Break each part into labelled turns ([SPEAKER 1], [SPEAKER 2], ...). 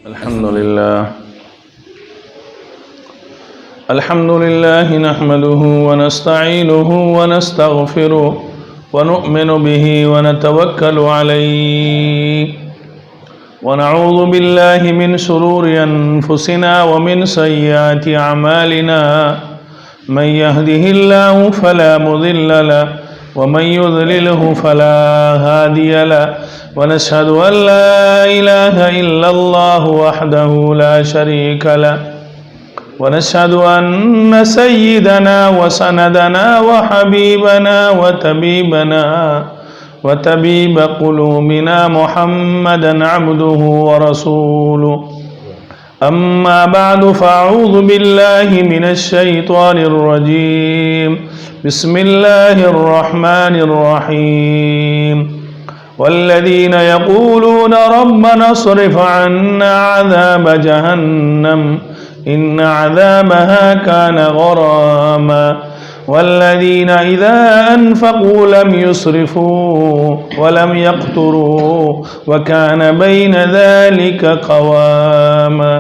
[SPEAKER 1] الحمد لله نحمده ونستعينه ونستغفره ونؤمن به ونتوكل عليه ونعوذ بالله من شرور أنفسنا ومن سيئات أعمالنا من يهده الله فلا مضل له ومن يضلله فلا هادي له ونشهد أن لا إله إلا الله وحده لا شريك له ونشهد أن سيدنا وسندنا وحبيبنا وطبيب قلوبنا محمدا عبده ورسوله أما بعد فأعوذ بالله من الشيطان الرجيم بسم الله الرحمن الرحيم والذين يقولون ربنا اصرف عنا عذاب جهنم إن عذابها كان غراما والذين إذا أنفقوا لم يسرفوا ولم يقتروا وكان بين ذلك قواما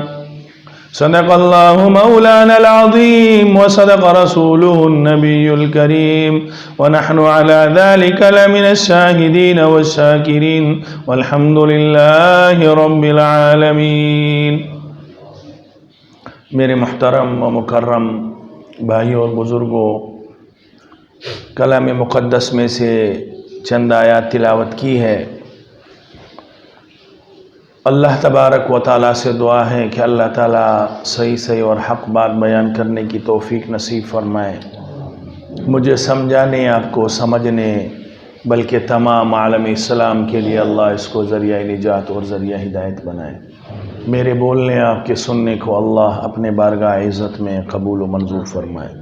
[SPEAKER 1] صدق الله مولانا العظيم وصدق رسوله النبي الكريم ونحن على ذلك لمن الشاهدين والشاكرين والحمد لله رب العالمين۔ میرے محترم و مکرم بھائیوں اور بزرگوں، کلام مقدس میں سے چند آیات تلاوت کی ہے۔ اللہ تبارک و تعالیٰ سے دعا ہے کہ اللہ تعالیٰ صحیح اور حق بات بیان کرنے کی توفیق نصیب فرمائے، مجھے سمجھانے، آپ کو سمجھنے، بلکہ تمام عالم اسلام کے لیے اللہ اس کو ذریعہ نجات اور ذریعہ ہدایت بنائے۔ میرے بولنے، آپ کے سننے کو اللہ اپنے بارگاہ عزت میں قبول و منظور فرمائے۔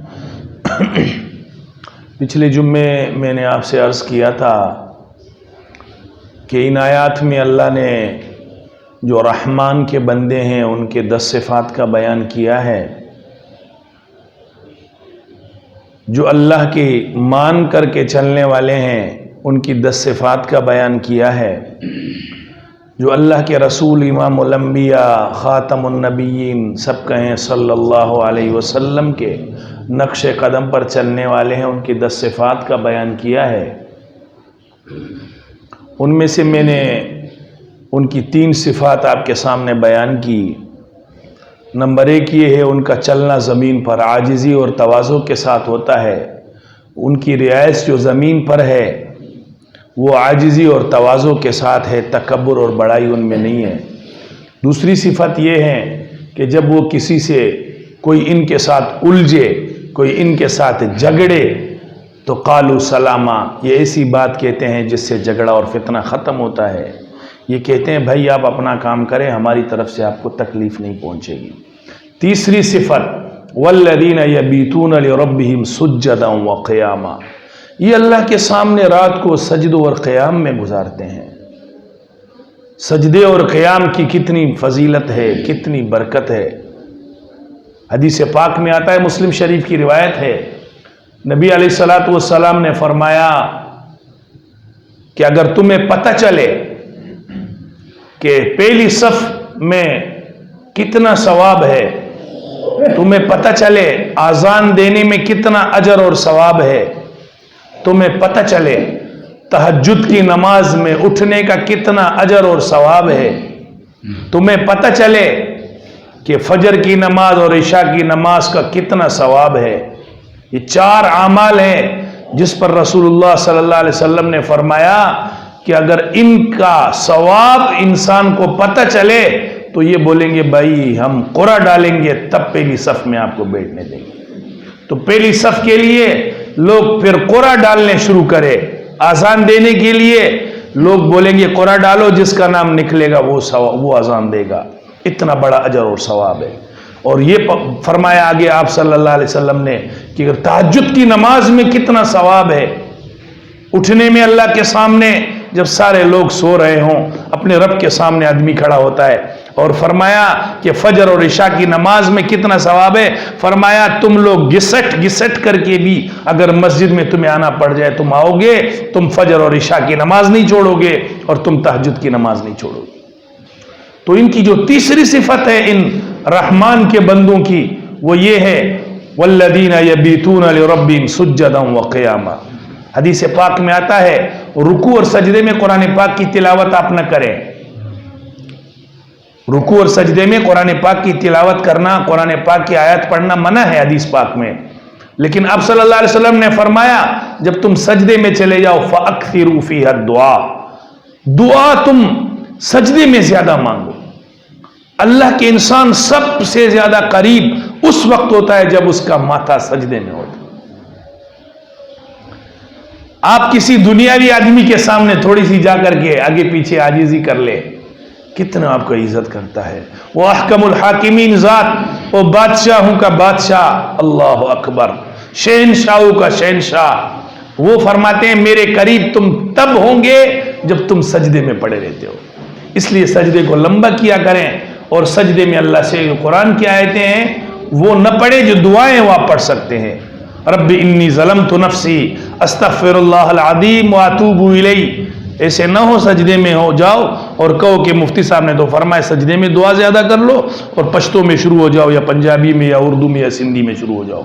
[SPEAKER 1] پچھلے جمعے میں نے آپ سے عرض کیا تھا کہ ان آیات میں اللہ نے جو رحمان کے بندے ہیں ان کے 10 صفات کا بیان کیا ہے، جو اللہ کی مان کر کے چلنے والے ہیں ان کی 10 صفات کا بیان کیا ہے، جو اللہ کے رسول امام الانبیاء خاتم النبیین سب کہیں صلی اللہ علیہ وسلم کے نقش قدم پر چلنے والے ہیں، ان کی 10 صفات کا بیان کیا ہے۔ ان میں سے میں نے ان کی 3 صفات آپ کے سامنے بیان کی۔ نمبر 1 یہ ہے ان کا چلنا زمین پر عاجزی اور تواضع کے ساتھ ہوتا ہے، ان کی رہائش جو زمین پر ہے وہ عاجزی اور تواضع کے ساتھ ہے، تکبر اور بڑائی ان میں نہیں ہے۔ دوسری صفت یہ ہے کہ جب وہ کسی سے کوئی ان کے ساتھ الجھے، کوئی ان کے ساتھ جھگڑے تو قالوا سلاما، یہ ایسی بات کہتے ہیں جس سے جھگڑا اور فتنہ ختم ہوتا ہے۔ یہ کہتے ہیں بھائی آپ اپنا کام کریں، ہماری طرف سے آپ کو تکلیف نہیں پہنچے گی۔ تیسری صفت والذین یبیتون لربہم سجدا وقیاما، یہ اللہ کے سامنے رات کو سجدوں اور قیام میں گزارتے ہیں۔ سجدے اور قیام کی کتنی فضیلت ہے، کتنی برکت ہے۔ حدیث پاک میں آتا ہے، مسلم شریف کی روایت ہے، نبی علیہ الصلوۃ والسلام نے فرمایا کہ اگر تمہیں پتہ چلے کہ پہلی صف میں کتنا ثواب ہے، تمہیں پتہ چلے اذان دینے میں کتنا اجر اور ثواب ہے، تمہیں پتہ چلے تہجد کی نماز میں اٹھنے کا کتنا اجر اور ثواب ہے، تمہیں پتہ چلے کہ فجر کی نماز اور عشاء کی نماز کا کتنا ثواب ہے۔ یہ 4 اعمال ہیں جس پر رسول اللہ صلی اللہ علیہ وسلم نے فرمایا کہ اگر ان کا ثواب انسان کو پتہ چلے تو یہ بولیں گے بھائی ہم قرعہ ڈالیں گے، تب پہلی صف میں آپ کو بیٹھنے دیں گے۔ تو پہلی صف کے لیے لوگ پھر قرعہ ڈالنے شروع کرے، اذان دینے کے لیے لوگ بولیں گے قرعہ ڈالو، جس کا نام نکلے گا وہ اذان دے گا۔ اتنا بڑا اجر اور ثواب ہے۔ اور یہ فرمایا آگے آپ صلی اللہ علیہ وسلم نے کہ اگر تہجد کی نماز میں کتنا ثواب ہے، اٹھنے میں اللہ کے سامنے جب سارے لوگ سو رہے ہوں اپنے رب کے سامنے آدمی کھڑا ہوتا ہے، اور فرمایا کہ فجر اور عشاء کی نماز میں کتنا ثواب ہے، فرمایا تم لوگ گھسٹ کر کے بھی اگر مسجد میں تمہیں آنا پڑ جائے تم آؤ گے، تم فجر اور عشاء کی نماز نہیں چھوڑو گے اور تم تہجد کی نماز نہیں چھوڑو گے۔ تو ان کی جو تیسری صفت ہے ان رحمان کے بندوں کی وہ یہ ہے والذین یبیتون لربہم سجدا وقیاما. حدیث پاک میں آتا ہے رکوع اور سجدے میں قرآن پاک کی تلاوت آپ نہ کریں. رکوع اور سجدے میں قرآن پاک کی تلاوت کرنا، قرآن پاک کی آیات پڑھنا منع ہے حدیث پاک میں. لیکن اب صلی اللہ علیہ وسلم نے فرمایا جب تم سجدے میں چلے جاؤ فَأَكْثِرُوا فِيهَا الدُّعَا، دعا تم سجدے میں زیادہ مانگو. اللہ کے انسان سب سے زیادہ قریب اس وقت ہوتا ہے جب اس کا ماتھا سجدے میں ہوتا ہے. آپ کسی دنیاوی آدمی کے سامنے تھوڑی سی جا کر کے آگے پیچھے عاجزی کر لے، کتنا آپ کو عزت کرتا ہے. وہ احکم الحاکمین ذات، وہ بادشاہوں کا بادشاہ، اللہ اکبر، شہنشاہوں کا شہنشاہ. وہ فرماتے ہیں میرے قریب تم تب ہوں گے جب تم سجدے میں پڑے رہتے ہو. اس لیے سجدے کو لمبا کیا کریں، اور سجدے میں اللہ سے قرآن کی آیتیں ہیں وہ نہ پڑھے، جو دعائیں وہ آپ پڑھ سکتے ہیں. رب انی ظلمت نفسی استغفر اللہ العظیم واتوب الیہ. ایسے نہ ہو سجدے میں ہو جاؤ اور کہو کہ مفتی صاحب نے تو فرمایا سجدے میں دعا زیادہ کر لو اور پشتو میں شروع ہو جاؤ یا پنجابی میں یا اردو میں یا سندھی میں شروع ہو جاؤ.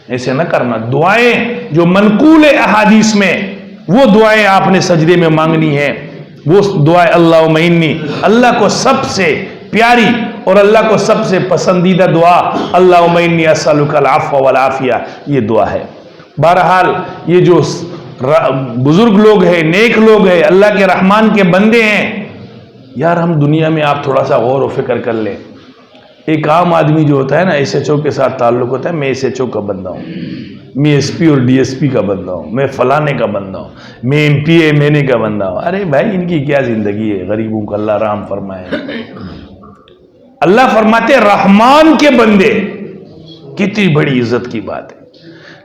[SPEAKER 1] ایسے نہ کرنا. دعائیں جو منقول احادیث میں وہ دعائیں آپ نے سجدے میں مانگنی ہیں. وہ دعائیں اللہم انی، اللہ کو سب سے پیاری اور اللہ کو سب سے پسندیدہ دعا اللہم انی اسألک العفو والعافیہ، یہ دعا ہے. بہرحال یہ جو بزرگ لوگ ہیں، نیک لوگ ہیں، اللہ کے رحمان کے بندے ہیں، یار ہم دنیا میں آپ تھوڑا سا غور و فکر کر لیں. ایک عام آدمی جو ہوتا ہے نا ایس ایچ او کے ساتھ تعلق ہوتا ہے، میں ایس ایچ او کا بندہ ہوں، میں ایس پی اور ڈی ایس پی کا بندہ ہوں، میں فلانے کا بندہ ہوں، میں ایم پی ایم این اے کا بندہ ہوں. ارے بھائی ان کی کیا زندگی ہے، غریبوں کا اللہ رحم فرمائے. اللہ فرماتے رحمان کے بندے، کتنی بڑی عزت کی بات ہے.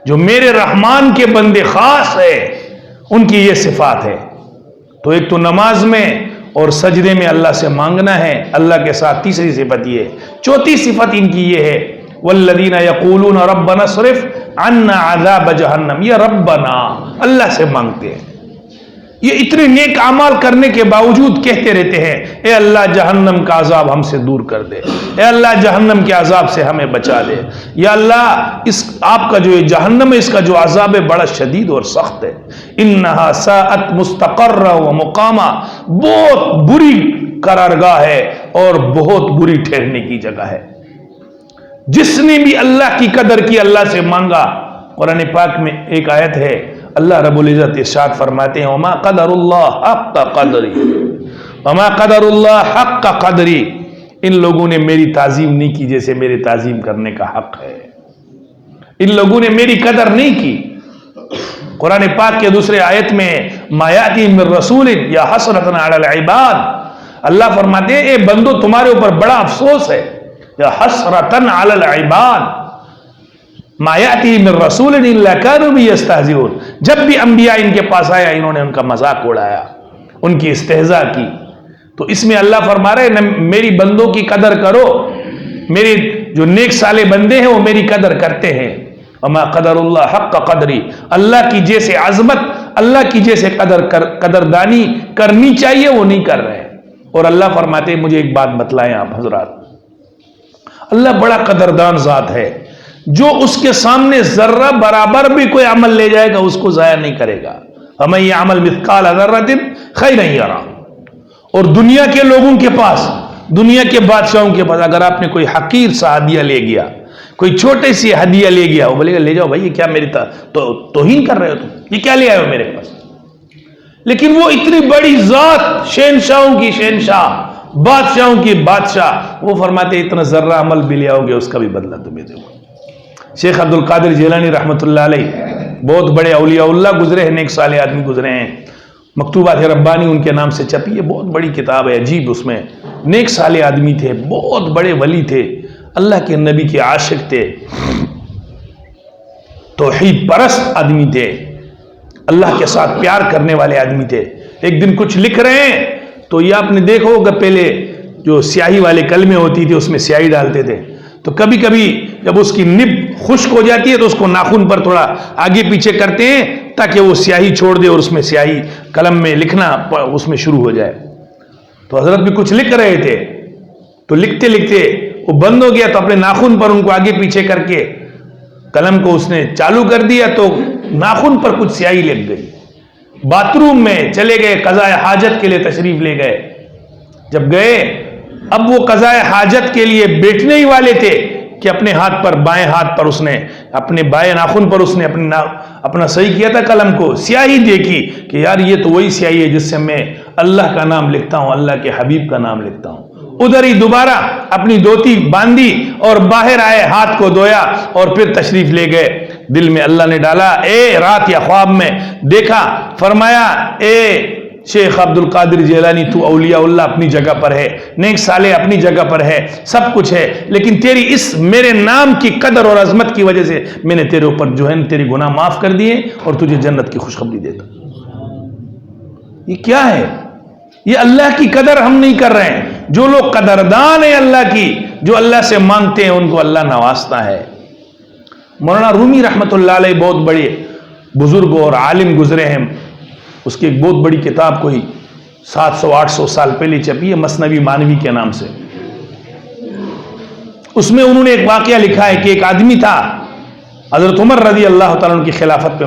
[SPEAKER 1] جو میرے رحمان کے بندے خاص ہے ان کی یہ صفات ہے. تو ایک تو نماز میں اور سجدے میں اللہ سے مانگنا ہے اللہ کے ساتھ. تیسری صفت یہ ہے. چوتھی صفت ان کی یہ ہے والذین یقولون ربنا اصرف عنا عذاب جہنم. یہ ربنا اللہ سے مانگتے ہیں. یہ اتنے نیک اعمال کرنے کے باوجود کہتے رہتے ہیں اے اللہ جہنم کا عذاب ہم سے دور کر دے، اے اللہ جہنم کے عذاب سے ہمیں بچا دے، یا اللہ اس آپ کا جو یہ جہنم ہے اس کا جو عذاب ہے بڑا شدید اور سخت ہے. انہا ساعت مستقر و مقامہ، بہت بری قرارگاہ ہے اور بہت بری ٹھہرنے کی جگہ ہے. جس نے بھی اللہ کی قدر کی، اللہ سے مانگا. قرآن پاک میں ایک آیت ہے اللہ رب العزت ارشاد فرماتے ہیں وما قدر اللہ حق قدری، وما قدر اللہ حق قدری. ان لوگوں نے میری تعظیم نہیں کی جیسے میرے تعظیم کرنے کا حق ہے. ان لوگوں نے میری قدر نہیں کی. قرآن پاک کے دوسرے آیت میں ما یأتی من رسول یا حسرۃ علی العباد، اللہ فرماتے ہیں اے بندو تمہارے اوپر بڑا افسوس ہے، یا حسرۃ علی العباد ما یأتی من رسول الا کانوا به یستہزئون. جب بھی انبیاء ان کے پاس آیا انہوں نے ان کا مذاق اڑایا، ان کی استہزاء کی. تو اس میں اللہ فرما رہے ہیں میری بندوں کی قدر کرو، میرے جو نیک صالح بندے ہیں وہ میری قدر کرتے ہیں. وما قدر اللہ حق قدری، اللہ کی جیسے عظمت، اللہ کی جیسے قدردانی کرنی چاہیے وہ نہیں کر رہے. اور اللہ فرماتے ہیں مجھے ایک بات بتلائیں آپ حضرات، اللہ بڑا قدردان ذات ہے. جو اس کے سامنے ذرہ برابر بھی کوئی عمل لے جائے گا اس کو ضائع نہیں کرے گا. ہمیں یہ عمل مثقال ذرۃ خیرا یرا. اور دنیا کے لوگوں کے پاس، دنیا کے بادشاہوں کے پاس اگر آپ نے کوئی حقیر سا ہدیہ لے گیا، کوئی چھوٹے سی ہدیہ لے گیا، وہ بولے گا لے جاؤ بھائی، یہ کیا میری توہین کر رہے ہو تم، یہ کیا لے آئے ہو میرے پاس. لیکن وہ اتنی بڑی ذات، شہنشاہوں کی شہنشاہ، بادشاہوں کی بادشاہ، وہ فرماتے اتنا ذرہ عمل بھی لے آؤ گے اس کا بھی بدلہ تمہیں دوں گا. شیخ عبد القادر جیلانی رحمۃ اللہ علیہ بہت بڑے اولیاء اللہ گزرے ہیں، نیک صالح آدمی گزرے ہیں. مکتوبات ربانی ان کے نام سے چھپی ہے، بہت بڑی کتاب ہے عجیب. اس میں نیک صالح آدمی تھے، بہت بڑے ولی تھے، اللہ کے نبی کے عاشق تھے، توحید پرست آدمی تھے، اللہ کے ساتھ پیار کرنے والے آدمی تھے. ایک دن کچھ لکھ رہے ہیں تو یہ آپ نے دیکھا ہوگا پہلے جو سیاہی والے کلمے ہوتی تھی اس میں سیاہی ڈالتے تھے، تو کبھی کبھی جب اس کی نب خشک ہو جاتی ہے تو اس کو ناخن پر تھوڑا آگے پیچھے کرتے ہیں تاکہ وہ سیاہی چھوڑ دے اور اس میں سیاہی قلم میں لکھنا اس میں شروع ہو جائے. تو حضرت بھی کچھ لکھ رہے تھے تو لکھتے لکھتے وہ بند ہو گیا، تو اپنے ناخن پر ان کو آگے پیچھے کر کے قلم کو اس نے چالو کر دیا تو ناخن پر کچھ سیاہی لگ گئی۔ باتھ روم میں چلے گئے، قضاء حاجت کے لیے تشریف لے گئے۔ جب گئے، اب وہ قضاء حاجت کے لیے بیٹھنے ہی والے تھے کہ اپنے ہاتھ پر، بائیں ہاتھ پر اس نے، اپنے بائیں ناخن پر اس نے اپنا صحیح کیا تھا قلم کو، سیاہی دیکھی کہ یار یہ تو وہی سیاہی ہے جس سے میں اللہ کا نام لکھتا ہوں، اللہ کے حبیب کا نام لکھتا ہوں۔ ادھر ہی دوبارہ اپنی دھوتی باندھی اور باہر آئے، ہاتھ کو دھویا اور پھر تشریف لے گئے۔ دل میں اللہ نے ڈالا، اے رات یا خواب میں دیکھا، فرمایا اے شیخ عبد القادر جیلانی، تو اولیاء اللہ اپنی جگہ پر ہے، نیک صالح اپنی جگہ پر ہے، سب کچھ ہے، لیکن تیری اس میرے نام کی قدر اور عظمت کی وجہ سے میں نے تیرے اوپر جو ہے تیری گناہ معاف کر دیے اور تجھے جنت کی خوشخبری دیتا۔ یہ کیا ہے؟ یہ اللہ کی قدر ہم نہیں کر رہے ہیں۔ جو لوگ قدردان ہیں اللہ کی، جو اللہ سے مانگتے ہیں، ان کو اللہ نوازتا ہے۔ مولانا رومی رحمت اللہ علیہ بہت بڑے بزرگ اور عالم گزرے ہیں، اس کی ایک بہت بڑی کتاب کوئی 700-800 سال پہلے چھپی ہے، مثنوی مانوی کے نام سے۔ اس میں انہوں نے ایک واقعہ لکھا ہے کہ ایک آدمی تھا، حضرت عمر رضی اللہ تعالیٰ عنہ کی خلافت پہ،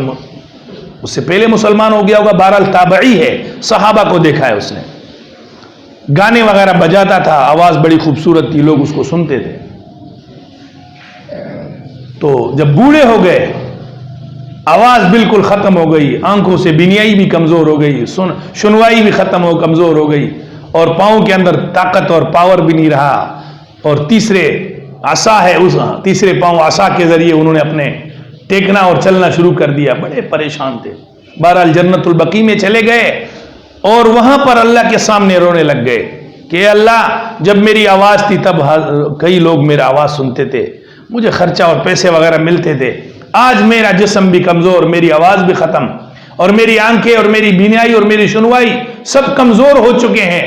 [SPEAKER 1] اس سے پہلے مسلمان ہو گیا ہوگا، بہرحال تابعی ہے، صحابہ کو دیکھا ہے اس نے، گانے وغیرہ بجاتا تھا، آواز بڑی خوبصورت تھی، لوگ اس کو سنتے تھے۔ تو جب بوڑھے ہو گئے، آواز بالکل ختم ہو گئی، آنکھوں سے بینائی بھی کمزور ہو گئی، سنوائی بھی کمزور ہو گئی، اور پاؤں کے اندر طاقت اور پاور بھی نہیں رہا، اور تیسرے عصا ہے، اس تیسرے پاؤں عصا کے ذریعے انہوں نے اپنے ٹیکنا اور چلنا شروع کر دیا، بڑے پریشان تھے۔ بہرحال جنت البقیع میں چلے گئے اور وہاں پر اللہ کے سامنے رونے لگ گئے کہ اے اللہ، جب میری آواز تھی تب کئی لوگ میرا آواز سنتے تھے، مجھے خرچہ اور پیسے وغیرہ ملتے تھے، آج میرا جسم بھی کمزور، میری آواز بھی ختم، اور میری آنکھیں اور میری بینائی اور میری سنوائی سب کمزور ہو چکے ہیں۔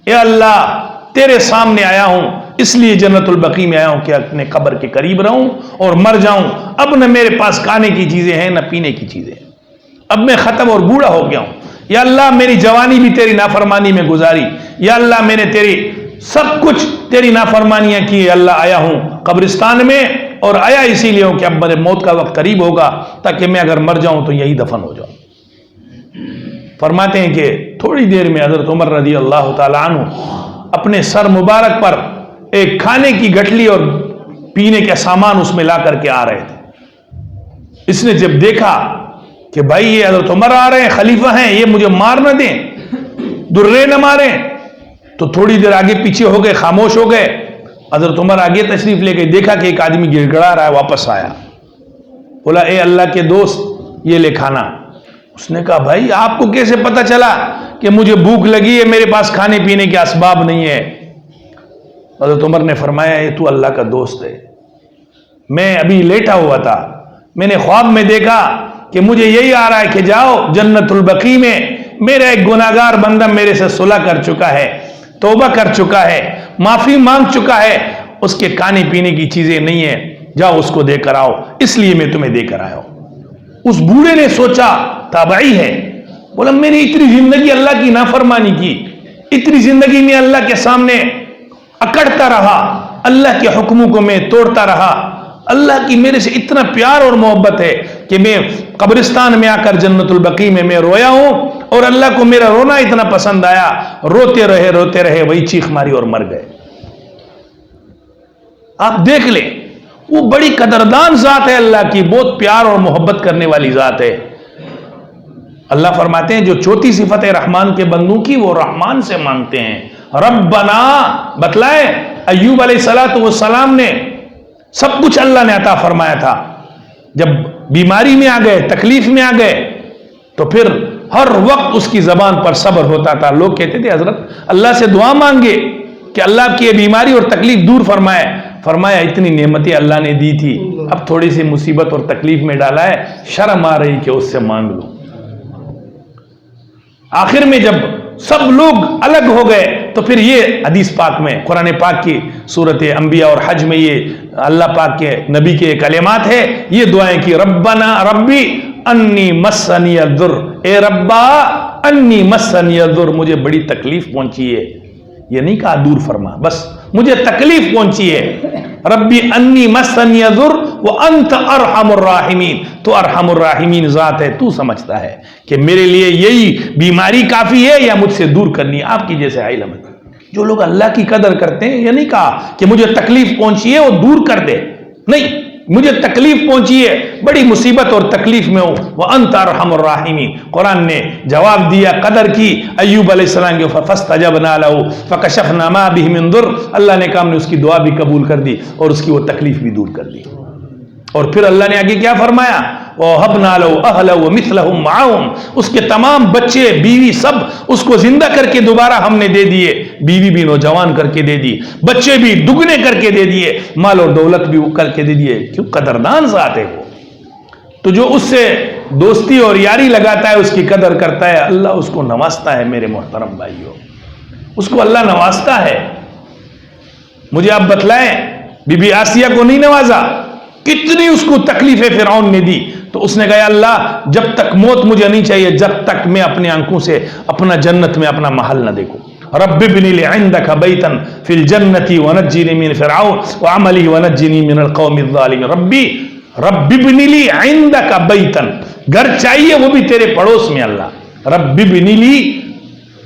[SPEAKER 1] اے اللہ، تیرے سامنے آیا ہوں، اس لیے جنت البقیع میں آیا ہوں کہ اپنے قبر کے قریب رہوں اور مر جاؤں۔ اب نہ میرے پاس کھانے کی چیزیں ہیں، نہ پینے کی چیزیں ہیں، اب میں ختم اور بوڑھا ہو گیا ہوں۔ یا اللہ، میری جوانی بھی تیری نافرمانی میں گزاری، یا اللہ میں نے تیری سب کچھ تیری نافرمانیاں کی۔ اللہ، آیا ہوں قبرستان میں، اور آیا اسی لیے ہوں کہ اب میرے موت کا وقت قریب ہوگا تاکہ میں اگر مر جاؤں تو یہی دفن ہو جاؤں۔ فرماتے ہیں کہ تھوڑی دیر میں حضرت عمر رضی اللہ تعالیٰ عنہ اپنے سر مبارک پر ایک کھانے کی گٹلی اور پینے کا سامان اس میں لا کر کے آ رہے تھے۔ اس نے جب دیکھا کہ بھائی یہ حضرت عمر آ رہے ہیں، خلیفہ ہیں، یہ مجھے مار نہ دیں، درے نہ ماریں، تو تھوڑی دیر آگے پیچھے ہو گئے، خاموش ہو گئے۔ حضرت عمر آگے تشریف لے گئے، دیکھا کہ ایک آدمی گڑ گڑا رہا ہے، واپس آیا، بولا اے اللہ کے دوست، یہ لے کھانا۔ اس نے کہا بھائی آپ کو کیسے پتا چلا کہ مجھے بھوک لگی ہے، میرے پاس کھانے پینے کے اسباب نہیں ہے؟ حضرت عمر نے فرمایا اے تو اللہ کا دوست ہے، میں ابھی لیٹا ہوا تھا، میں نے خواب میں دیکھا کہ مجھے یہی آ رہا ہے کہ جاؤ جنت البقیع میں، میرا ایک گناہگار بندہ میرے سے صلح کر چکا ہے، توبہ کر چکا ہے، معافی مانگ چکا ہے، اس کے کھانے پینے کی چیزیں نہیں ہیں، جاؤ اس کو دے کر آؤ، اس لیے میں تمہیں دے کر آیا ہوں۔ اس بوڑھے نے سوچا، تابعی ہے، بولا میں نے اتنی زندگی اللہ کی نافرمانی کی، اتنی زندگی میں اللہ کے سامنے اکڑتا رہا، اللہ کے حکموں کو میں توڑتا رہا، اللہ کی میرے سے اتنا پیار اور محبت ہے کہ میں قبرستان میں آ کر جنت البقیع میں رویا ہوں، اور اللہ کو میرا رونا اتنا پسند آیا، روتے رہے، وہی چیخ ماری اور مر گئے۔ آپ دیکھ لیں، وہ بڑی قدردان ذات ہے اللہ کی، بہت پیار اور محبت کرنے والی ذات ہے۔ اللہ فرماتے ہیں جو چوتھی صفت ہے رحمان کے بندوں کی، وہ رحمان سے مانگتے ہیں۔ ربنا، بتلائے ایوب علیہ السلام نے سب کچھ اللہ نے عطا فرمایا تھا، جب بیماری میں آ گئے، تکلیف میں آ گئے، تو پھر ہر وقت اس کی زبان پر صبر ہوتا تھا۔ لوگ کہتے تھے حضرت اللہ سے دعا مانگے کہ اللہ کی یہ بیماری اور تکلیف دور فرمائے، فرمایا اتنی نعمتیں اللہ نے دی تھی، اب تھوڑی سی مصیبت اور تکلیف میں ڈالا ہے، شرم آ رہی کہ اس سے مانگ لوں۔ آخر میں جب سب لوگ الگ ہو گئے تو پھر یہ حدیث پاک میں، قرآن پاک کی سورت انبیاء اور حج میں یہ اللہ پاک کے نبی کے کلمات ہے، یہ دعائیں کی، ربنا ربی انی مسنی الضر، اے ربا انی مسنی الضر، مجھے بڑی تکلیف پہنچی ہے، یہ نہیں کہا دور فرما، بس مجھے تکلیف پہنچی ہے. ربی انی مسنی الضر وانت ارحم الراحمین. تو ارحم الراحمین ذات ہے, تو سمجھتا ہے کہ میرے لیے یہی بیماری کافی ہے یا مجھ سے دور کرنی ہے. آپ کی جیسے علم ہے. جو لوگ اللہ کی قدر کرتے ہیں, یہ نہیں کہا کہ مجھے تکلیف پہنچی ہے وہ دور کر دے, نہیں, مجھے تکلیف پہنچی ہے, بڑی مصیبت اور تکلیف میں ہوں, وَأَنْتَ أَرْحَمُ الرَّاحِمِينَ. قرآن نے جواب دیا, قدر کی ایوب علیہ السلام کے, فَفَاسْتَجَبْنَا لَهُ فَكَشَفْنَا مَا بِهِ مِنْ ضُرٍّ. اللہ نے کہا, ہم نے اس کی دعا بھی قبول کر دی اور اس کی وہ تکلیف بھی دور کر دی. اور پھر اللہ نے آگے کیا فرمایا, وَوَهَبْنَا لَهُ أَهْلَهُ وَمِثْلَهُمْ مَعَهُمْ. اس کے تمام بچے بیوی سب اس کو زندہ کر کے دوبارہ ہم نے دے دیے, بیوی بھی نوجوان کر کے دے دی, بچے بھی دگنے کر کے دے دیے, مال اور دولت بھی کر کے دے دیے. کیوں؟ قدردان ذات ہے وہ. تو جو اس سے دوستی اور یاری لگاتا ہے, اس کی قدر کرتا ہے, اللہ اس کو نوازتا ہے. میرے محترم بھائیوں, اس کو اللہ نوازتا ہے. مجھے آپ بتلائیں, بی بی آسیہ کو نہیں نوازا؟ کتنی اس کو تکلیفیں فرعون نے دی. تو اس نے کہا, اللہ جب تک موت مجھے نہیں چاہیے جب تک میں اپنے آنکھوں سے اپنا جنت میں اپنا محل نہ دیکھوں. رب ابن لی عندک بیتا فی الجنت ونجنی من فرعون وعملی ونجنی من القوم الظالمین. رب ابن لی عندک بیتا, گھر چاہیے وہ بھی تیرے پڑوس میں. اللہ رب ابن لی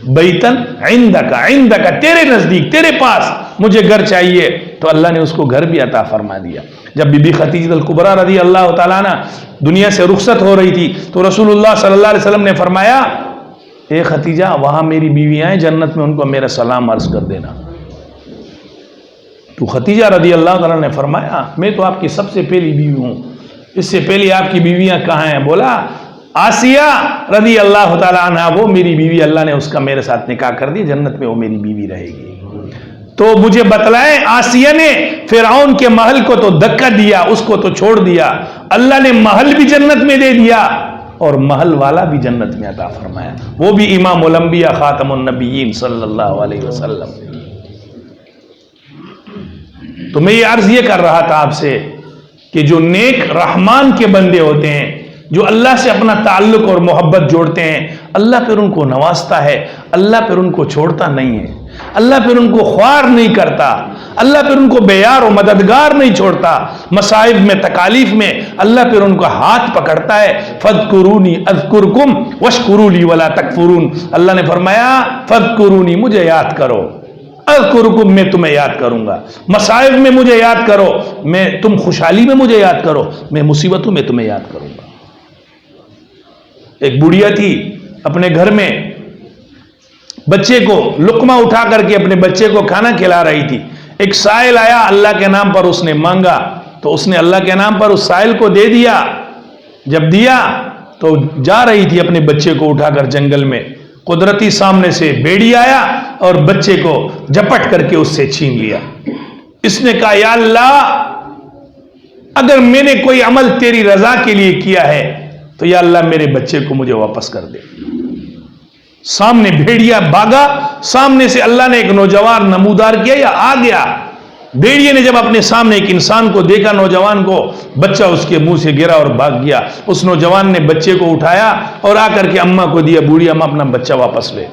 [SPEAKER 1] بیتا عندک, عندک تیرے نزدیک, تیرے پاس مجھے گھر چاہیے. تو اللہ نے اس کو گھر بھی عطا فرما دیا. جب بی بی خدیجہ الکبریٰ رضی اللہ تعالیٰ عنہ دنیا سے رخصت ہو رہی تھی تو رسول اللہ صلی اللہ علیہ وسلم نے فرمایا, اے خدیجہ, وہاں میری بیویاں ہیں جنت میں, ان کو میرا سلام عرض کر دینا. تو خدیجہ رضی اللہ تعالیٰ نے فرمایا, میں تو آپ کی سب سے پہلی بیوی ہوں, اس سے پہلی آپ کی بیویاں کہاں ہیں؟ بولا, آسیہ رضی اللہ تعالیٰ عنہ وہ میری بیوی, اللہ نے اس کا میرے ساتھ نکاح کر دی, جنت میں وہ میری بیوی رہے گی. تو مجھے بتلائیں, آسیہ نے فرعون کے محل کو تو دھکا دیا, اس کو تو چھوڑ دیا, اللہ نے محل بھی جنت میں دے دیا اور محل والا بھی جنت میں عطا فرمایا, وہ بھی امام الانبیاء خاتم النبیین صلی اللہ علیہ وسلم. تو میں یہ عرض یہ کر رہا تھا آپ سے کہ جو نیک رحمان کے بندے ہوتے ہیں, جو اللہ سے اپنا تعلق اور محبت جوڑتے ہیں, اللہ پھر ان کو نوازتا ہے, اللہ پھر ان کو چھوڑتا نہیں ہے, اللہ پھر ان کو خوار نہیں کرتا, اللہ پھر ان کو بیار و مددگار نہیں چھوڑتا. مصائب میں, تکالیف میں اللہ پھر ان کو ہاتھ پکڑتا ہے. فَاذْكُرُونِي أَذْكُرْكُمْ وَاشْكُرُوا لِي وَلَا تَكْفُرُونَ. اللہ نے فرمایا, فَاذْكُرُونِي, مجھے یاد کرو, اذکرکم, میں تمہیں یاد کروں گا. مصائب میں مجھے یاد کرو, میں تم خوشحالی میں مجھے یاد کرو, میں مصیبتوں میں تمہیں یاد کروں گا. ایک بڑھیا تھی اپنے گھر میں, بچے کو لقمہ اٹھا کر کے اپنے بچے کو کھانا کھلا رہی تھی. ایک سائل آیا, اللہ کے نام پر اس نے مانگا, تو اس نے اللہ کے نام پر اس سائل کو دے دیا. جب دیا تو جا رہی تھی اپنے بچے کو اٹھا کر جنگل میں, قدرتی سامنے سے بھیڑی آیا اور بچے کو جپٹ کر کے اس سے چھین لیا. اس نے کہا, یا اللہ, اگر میں نے کوئی عمل تیری رضا کے لیے کیا ہے تو یا اللہ میرے بچے کو مجھے واپس کر دے. سامنے بھیڑیا بھاگا, سامنے سے اللہ نے ایک نوجوان نمودار کیا یا آ گیا. بھیڑیے نے جب اپنے سامنے ایک انسان کو دیکھا, نوجوان کو, بچہ اس کے منہ سے گرا اور بھاگ گیا. اس نوجوان نے بچے کو اٹھایا اور آ کر کے اماں کو دیا, بوڑھی اماں اپنا بچہ واپس لے.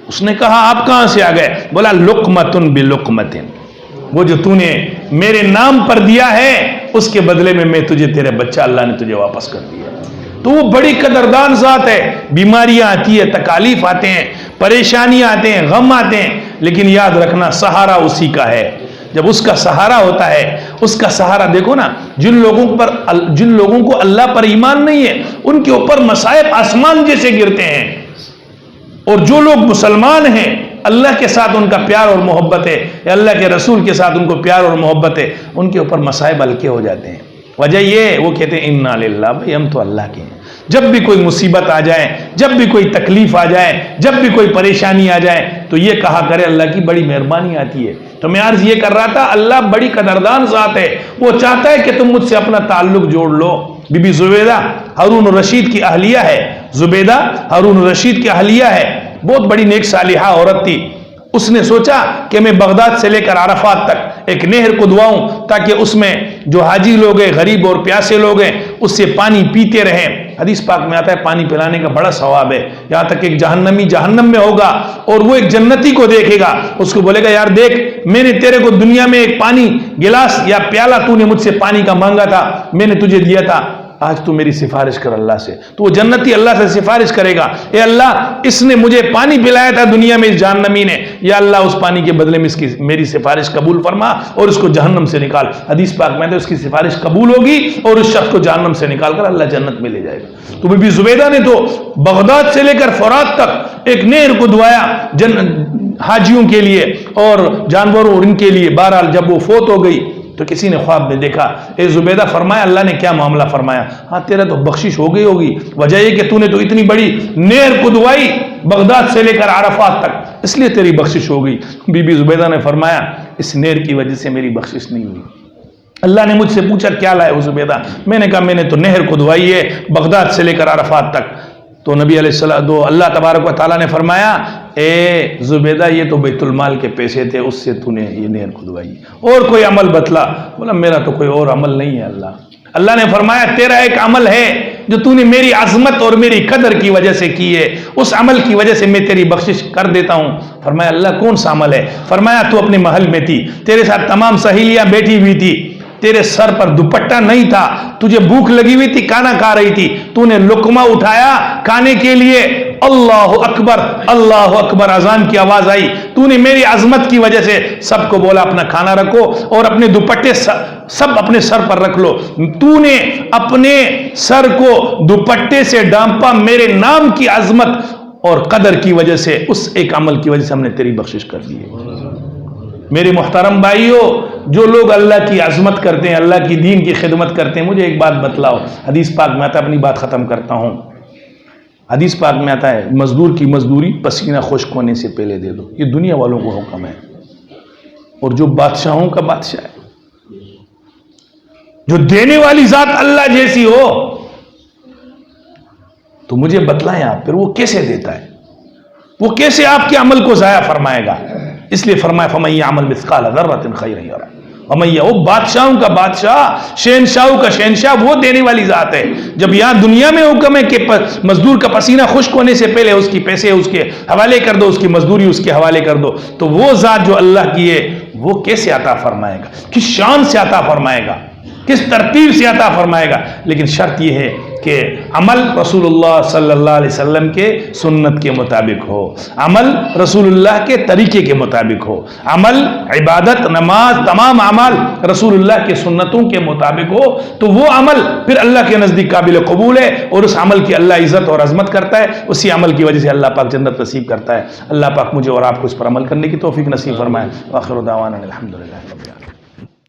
[SPEAKER 1] اس نے کہا, آپ کہاں سے آ گئے؟ بولا, لقمتن بلقمتن, وہ جو تو نے میرے نام پر دیا ہے اس کے بدلے میں تجھے تیرے بچہ اللہ نے تجھے واپس کر دیا. تو وہ بڑی قدردان ذات ہے. بیماریاں آتی ہے, تکالیف آتے ہیں, پریشانیاں آتے ہیں, غم آتے ہیں, لیکن یاد رکھنا سہارا اسی کا ہے. جب اس کا سہارا ہوتا ہے, اس کا سہارا دیکھو نا, جن لوگوں کو اللہ پر ایمان نہیں ہے ان کے اوپر مصائب آسمان جیسے گرتے ہیں, اور جو لوگ مسلمان ہیں اللہ کے ساتھ ان کا پیار اور محبت ہے, یا اللہ کے رسول کے ساتھ ان کو پیار اور محبت ہے, ان کے اوپر مصائب ہلکے ہو جاتے ہیں. وجہ یہ, وہ کہتے ہیں انا للہ, بھائی ہم تو اللہ کے ہیں. جب بھی کوئی مصیبت آ جائے, جب بھی کوئی تکلیف آ جائے, جب بھی کوئی پریشانی آ جائے تو یہ کہا کرے اللہ کی بڑی مہربانی آتی ہے. تو میں عرض یہ کر رہا تھا, اللہ بڑی قدردان ذات ہے, وہ چاہتا ہے کہ تم مجھ سے اپنا تعلق جوڑ لو. بی بی زبیدہ ہارون الرشید کی اہلیہ ہے, زبیدہ ہارون الرشید کی اہلیہ ہے, بہت بڑی نیک صالحہ عورت تھی. اس نے سوچا کہ میں بغداد سے لے کر عرفات تک ایک نہر کو دعاؤں تاکہ اس میں جو حاجی لوگ ہیں, غریب اور پیاسے لوگ ہیں, اس سے پانی پیتے رہیں. حدیث پاک میں آتا ہے پانی پلانے کا بڑا ثواب ہے، یہاں تک ایک جہنمی جہنم میں ہوگا اور وہ ایک جنتی کو دیکھے گا، اس کو بولے گا یار دیکھ میں نے تیرے کو دنیا میں ایک پانی گلاس یا پیالہ تو نے مجھ سے پانی کا مانگا تھا، میں نے تجھے دیا تھا، آج تو میری سفارش کر اللہ سے۔ تو وہ جنتی اللہ سے سفارش کرے گا، اے اللہ اس نے مجھے پانی پلایا تھا دنیا میں اس جہنمی نے، یا اللہ اس پانی کے بدلے میں میری سفارش قبول فرما اور اس کو جہنم سے نکال۔ حدیث پاک میں اس کی سفارش قبول ہوگی اور اس شخص کو جہنم سے نکال کر اللہ جنت میں لے جائے گا۔ تو بی بی زبیدہ نے تو بغداد سے لے کر فرات تک ایک نہر کو دعایا حاجیوں کے لیے اور جانوروں اور ان کے لیے۔ بہرحال جب وہ فوت ہو گئی تو کسی نے خواب میں دیکھا، اے زبیدہ فرمایا اللہ نے کیا معاملہ فرمایا؟ ہاں تیرا تو بخشش ہو گئی ہوگی، وجہ یہ کہ تو نے تو اتنی بڑی نہر کو دعائی بغداد سے لے کر عرفات تک، اس لیے تیری بخشش ہو گئی۔ بی بی زبیدہ نے فرمایا اس نہر کی وجہ سے میری بخشش نہیں ہوئی۔ اللہ نے مجھ سے پوچھا کیا لائے ہو زبیدہ؟ میں نے کہا میں نے تو نہر کو دعائی ہے بغداد سے لے کر عرفات تک۔ تو نبی علیہ السلام اللہ تبارک و تعالیٰ نے فرمایا اے زبیدہ یہ تو بیت المال کے پیسے تھے، اس سے تو نے یہ نہر کھدوائی، اور کوئی عمل بتلا؟ بولا میرا تو کوئی اور عمل نہیں ہے اللہ نے فرمایا تیرا ایک عمل ہے جو تو نے میری عظمت اور میری قدر کی وجہ سے کی ہے، اس عمل کی وجہ سے میں تیری بخشش کر دیتا ہوں۔ فرمایا اللہ کون سا عمل ہے؟ فرمایا تو اپنے محل میں تھی، تیرے ساتھ تمام سہیلیاں بیٹھی ہوئی تھی، تیرے سر پر دوپٹہ نہیں تھا، تجھے بھوک لگی ہوئی تھی، کھانا کھا رہی تھی، تو نے لقمہ اٹھایا کھانے کے لیے، اللہ اکبر اذان کی آواز آئی، تو نے میری عظمت کی وجہ سے سب کو بولا اپنا کھانا رکھو اور اپنے دوپٹے سب اپنے سر پر رکھ لو، تو نے اپنے سر کو دوپٹے سے ڈانپا میرے نام کی عظمت اور قدر کی وجہ سے، اس ایک عمل کی وجہ سے ہم نے تیری بخشش کر دی ہے۔ میرے محترم بھائیوں، جو لوگ اللہ کی عظمت کرتے ہیں، اللہ کی دین کی خدمت کرتے ہیں، مجھے ایک بات بتلاؤ، حدیث پاک میں آتا ہے، اپنی بات ختم کرتا ہوں، حدیث پاک میں آتا ہے مزدور کی مزدوری پسینہ خشک ہونے سے پہلے دے دو، یہ دنیا والوں کو حکم ہے، اور جو بادشاہوں کا بادشاہ ہے، جو دینے والی ذات اللہ جیسی ہو، تو مجھے بتلائیں آپ پھر وہ کیسے دیتا ہے، وہ کیسے آپ کے عمل کو ضائع فرمائے گا؟ اس لیے فرمایا فَمَن يَعْمَلْ مِثْقَالَ ذَرَّةٍ خَيْرًا يَرَهُ، وہ بادشاہوں کا بادشاہ، شہنشاہوں کا شہنشاہ، وہ دینے والی ذات ہے۔ جب یہاں دنیا میں حکم ہے کہ مزدور کا پسینہ خشک ہونے سے پہلے اس کی پیسے اس کے حوالے کر دو، اس کی مزدوری اس کے حوالے کر دو، تو وہ ذات جو اللہ کی ہے وہ کیسے عطا فرمائے گا؟ کس شان سے عطا فرمائے گا؟ کس ترتیب سے عطا فرمائے گا؟ لیکن شرط یہ ہے کہ عمل رسول اللہ صلی اللہ علیہ وسلم کے سنت کے مطابق ہو، عمل رسول اللہ کے طریقے کے مطابق ہو، عمل عبادت نماز تمام اعمال رسول اللہ کے سنتوں کے مطابق ہو، تو وہ عمل پھر اللہ کے نزدیک قابل قبول ہے، اور اس عمل کی اللہ عزت اور عظمت کرتا ہے، اسی عمل کی وجہ سے اللہ پاک جنت نصیب کرتا ہے۔ اللہ پاک مجھے اور آپ کو اس پر عمل کرنے کی توفیق نصیب فرمائے۔ وآخر دعوانا الحمدللہ۔